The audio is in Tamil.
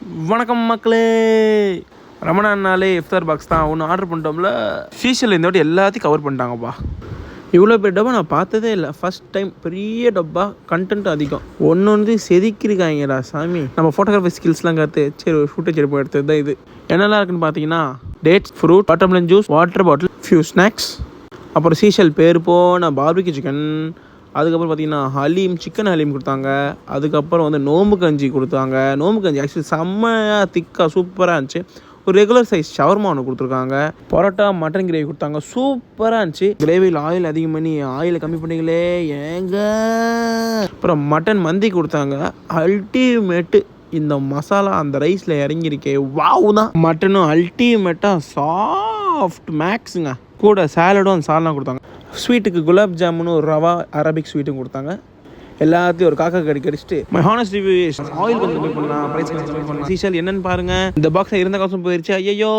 வணக்கம் மக்களே. ரமணானாலே இஃப்தார் பாக்ஸ் தான் ஒன்று ஆர்டர் பண்ணிட்டோம்ல. சீஷல் இந்த வாட்டி எல்லாத்தையும் கவர் பண்ணிட்டாங்கப்பா. இவ்வளோ பெரிய டப்பா நான் பார்த்ததே இல்லை, ஃபஸ்ட் டைம். பெரிய டப்பா, கண்டென்ட் அதிகம். ஒன்று செதுக்கிருக்காங்கடா சாமி. நம்ம ஃபோட்டோகிராஃபி ஸ்கில்ஸ்லாம் கற்று சரி ஒரு ஃபுட்டேஜ் எடுப்போம் எடுத்தது தான் இது. என்னெல்லாம் இருக்குன்னு பார்த்தீங்கன்னா dates, fruit, watermelon juice, water bottle, few snacks, அப்புறம் சீஷல் பேர் போன பார்பிக்யூ சிக்கன், அதுக்கப்புறம் பார்த்தீங்கன்னா ஹலீம், சிக்கன் ஹலீம் கொடுத்தாங்க. அதுக்கப்புறம் வந்து நோம்பு கஞ்சி கொடுத்தாங்க. நோம்பு கஞ்சி ஆக்சுவலி செம்மையாக திக்காக சூப்பராக இருந்துச்சு. ஒரு ரெகுலர் சைஸ் ஷவர்மா ஒன்று கொடுத்துருக்காங்க. பரோட்டா, மட்டன் கிரேவி கொடுத்தாங்க, சூப்பராக இருந்துச்சு. கிரேவியில் ஆயில் அதிகம் பண்ணி ஆயிலை கம்மி பண்ணிங்களே ஏங்க. அப்புறம் மட்டன் மந்தி கொடுத்தாங்க, அல்டிமேட்டு. இந்த மசாலா அந்த ரைஸில் இறங்கியிருக்கே வாவ் தான். மட்டனும் அல்டிமேட்டாக சாஃப்ட் மேக்ஸுங்க. கூட சாலடும் அந்த சாலெலாம் கொடுத்தாங்க. ஸ்வீட்டுக்கு குலாப் ஜாமுன்னு ஒரு ரவா அரபிக் ஸ்வீட்டும் கொடுத்தாங்க. எல்லாத்தையும் ஒரு காக்கா கடிச்சிட்டு my honest review is oil கொஞ்சம் கம்மி பண்ணலாம், ப்ரைஸ் கொஞ்சம் கம்மி பண்ணலாம். சீஷல் என்னன்னு பாருங்கள். இந்த பாக்ஸில் இருந்த காசும் போயிடுச்சு. ஐயோ.